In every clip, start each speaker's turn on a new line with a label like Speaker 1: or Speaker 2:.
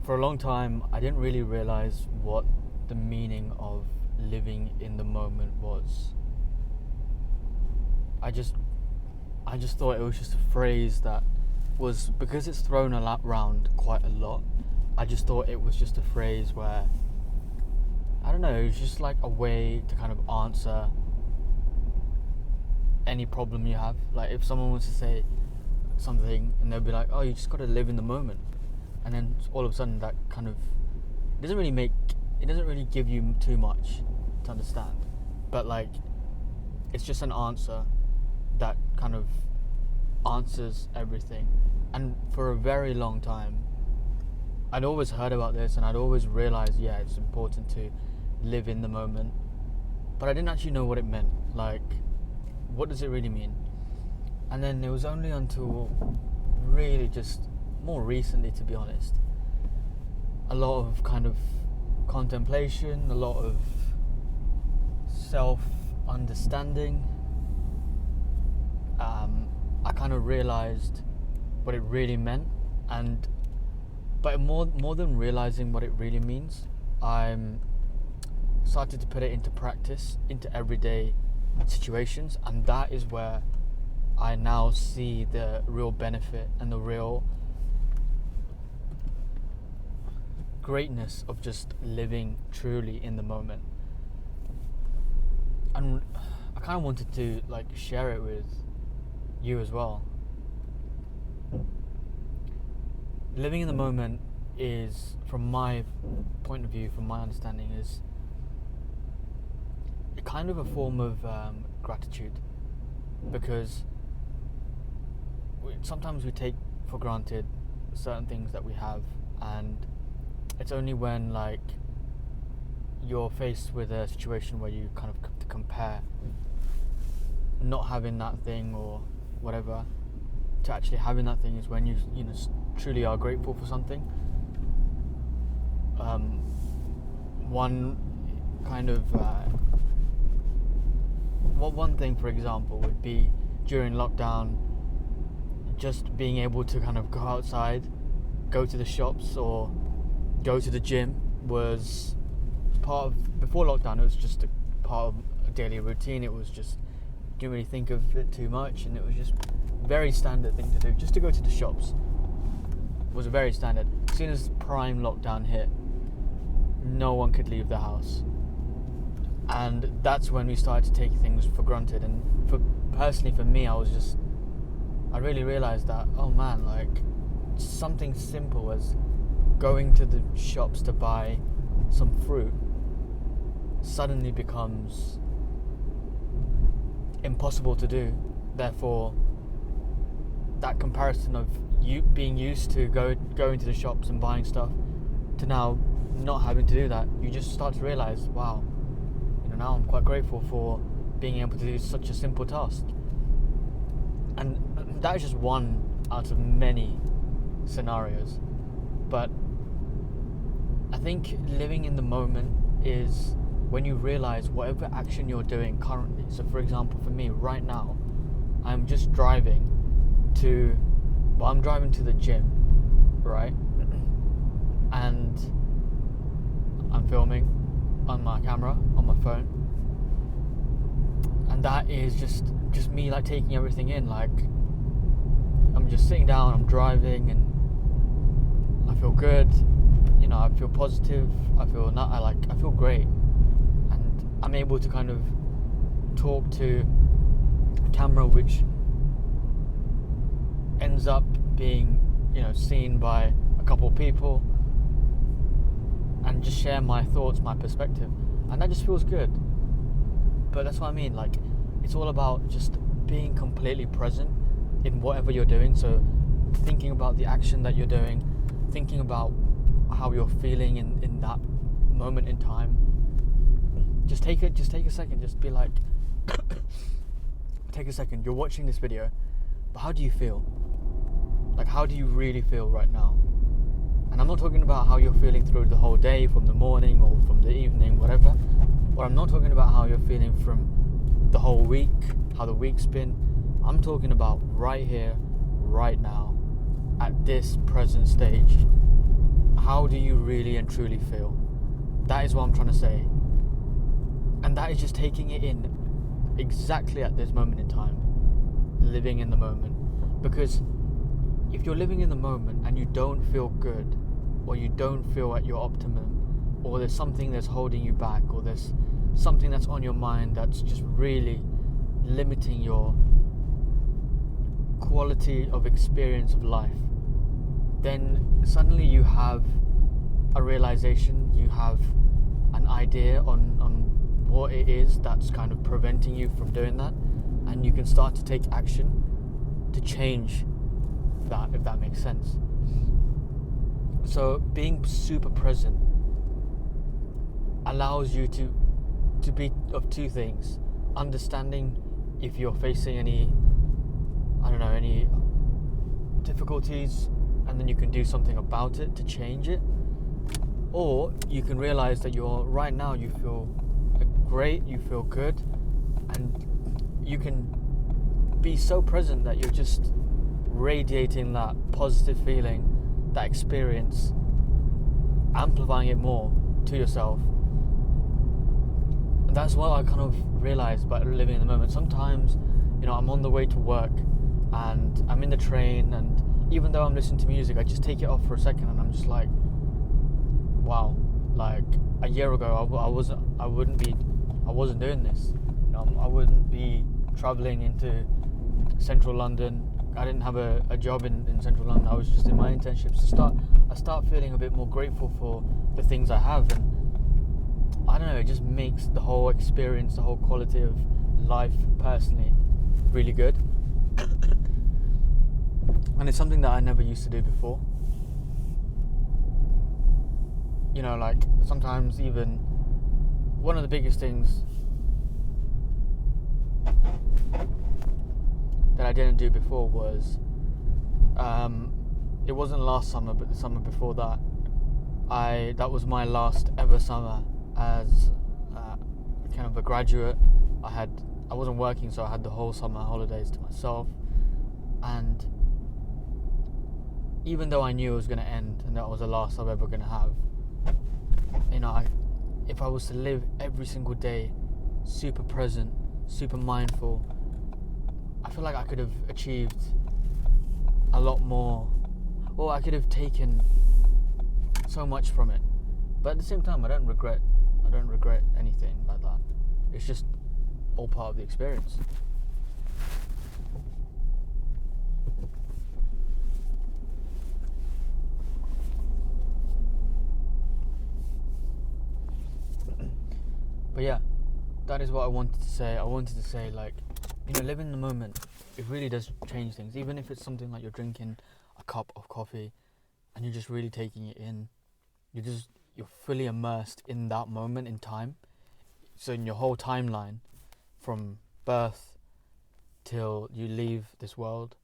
Speaker 1: For a long time, I didn't really realize what the meaning of living in the moment was. I just thought it was just a phrase that was, because it's thrown around quite a lot. I just thought it was just a phrase where, I don't know, it was just like a way to kind of answer any problem you have. Like if someone wants to say something and they'll be like, oh, you just got to live in the moment, and then all of a sudden that kind of doesn't really give you too much to understand, but like it's just an answer that kind of answers everything. And for a very long time I'd always heard about this, and I'd always realized, yeah, it's important to live in the moment, but I didn't actually know what it meant. Like, what does it really mean? And then it was only until really just more recently, to be honest, a lot of kind of contemplation, a lot of self-understanding, I kind of realized what it really meant. But more than realizing what it really means, I'm started to put it into practice, into everyday situations, and that is where I now see the real benefit and the real greatness of just living truly in the moment. And I kind of wanted to like share it with you as well. Living in the moment is, from my point of view, from my understanding, is a kind of a form of gratitude, because sometimes we take for granted certain things that we have, and it's only when like you're faced with a situation where you kind of compare not having that thing or whatever to actually having that thing, is when you truly are grateful for something. One kind of one thing, for example, would be during lockdown, just being able to kind of go outside, go to the shops or go to the gym was part of, before lockdown, it was just a part of a daily routine. It was just, didn't really think of it too much, and it was just very standard thing to do. Just to go to the shops was very standard. As soon as prime lockdown hit, no one could leave the house, and that's when we started to take things for granted. And personally for me, I really realized that, oh man, like something simple as going to the shops to buy some fruit suddenly becomes impossible to do. Therefore, that comparison of you being used to going to the shops and buying stuff to now not having to do that, you just start to realize, wow, now I'm quite grateful for being able to do such a simple task. And that is just one out of many scenarios. But I think living in the moment is when you realize whatever action you're doing currently. So for example, for me right now, I'm just driving to the gym, right? And I'm filming on my camera, on my phone. And that is just me like taking everything in. Like I'm just sitting down, I'm driving, and I feel good. I feel positive. I feel great, and I'm able to kind of talk to a camera, which ends up being, seen by a couple of people, and just share my thoughts, my perspective, and that just feels good. But that's what I mean. Like, it's all about just being completely present in whatever you're doing. So thinking about the action that you're doing, thinking about how you're feeling in that moment in time. Just take a second, just be like take a second, you're watching this video, but how do you feel? Like, how do you really feel right now? And I'm not talking about how you're feeling through the whole day, from the morning or from the evening, whatever. Or I'm not talking about how you're feeling from the whole week, how the week's been. I'm talking about right here, right now, at this present stage. how do you really and truly feel? That is what I'm trying to say. And that is just taking it in exactly at this moment in time, living in the moment. Because if you're living in the moment and you don't feel good, or you don't feel at your optimum, or there's something that's holding you back, or there's something that's on your mind that's just really limiting your quality of experience of life, then suddenly you have a realization, you have an idea on what it is that's kind of preventing you from doing that, and you can start to take action to change that, if that makes sense. So being super present allows you to be of two things: understanding if you're facing any difficulties, and then you can do something about it to change it, or you can realize that you're right now, you feel great, you feel good, and you can be so present that you're just radiating that positive feeling, that experience, amplifying it more to yourself. And that's what I kind of realized by living in the moment. Sometimes, I'm on the way to work and I'm in the train, and even though I'm listening to music, I just take it off for a second and I'm just like, wow, like a year ago I wasn't doing this. I wouldn't be traveling into central London. I didn't have a job in central London. I was just in my internships. I start feeling a bit more grateful for the things I have, and I don't know, it just makes the whole experience, the whole quality of life personally really good. And it's something that I never used to do before. Like sometimes even one of the biggest things that I didn't do before was, it wasn't last summer, but the summer before that, that was my last ever summer as kind of a graduate. I wasn't working, so I had the whole summer holidays to myself. And even though I knew it was going to end and that was the last I'm ever going to have, if I was to live every single day super present, super mindful, I feel like I could have achieved a lot more, or I could have taken so much from it. But at the same time, I don't regret anything like that. It's just all part of the experience. But yeah, that is what I wanted to say. I wanted to say, like, live in the moment. It really does change things. Even if it's something like you're drinking a cup of coffee and you're just really taking it in, you're fully immersed in that moment in time. So in your whole timeline, from birth till you leave this world,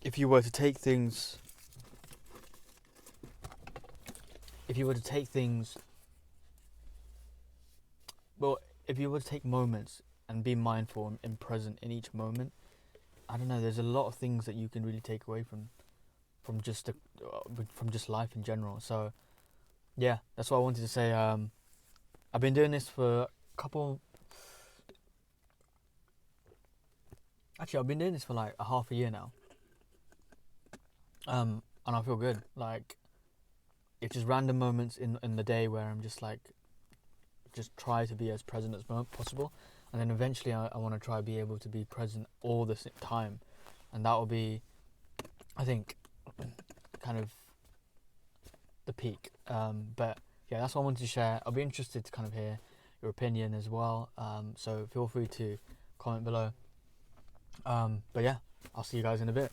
Speaker 1: if you were to take things if you were to take moments and be mindful and present in each moment, I don't know, there's a lot of things that you can really take away from just life in general. So yeah, that's what I wanted to say. I've been doing this for I've been doing this for like a half a year now. And I feel good. Like, it's just random moments in the day where I'm just like, just try to be as present as possible, and then eventually I want to try to be able to be present all the time, and that will be, I think, kind of the peak. But yeah, that's what I wanted to share. I'll be interested to kind of hear your opinion as well, so feel free to comment below. But yeah, I'll see you guys in a bit.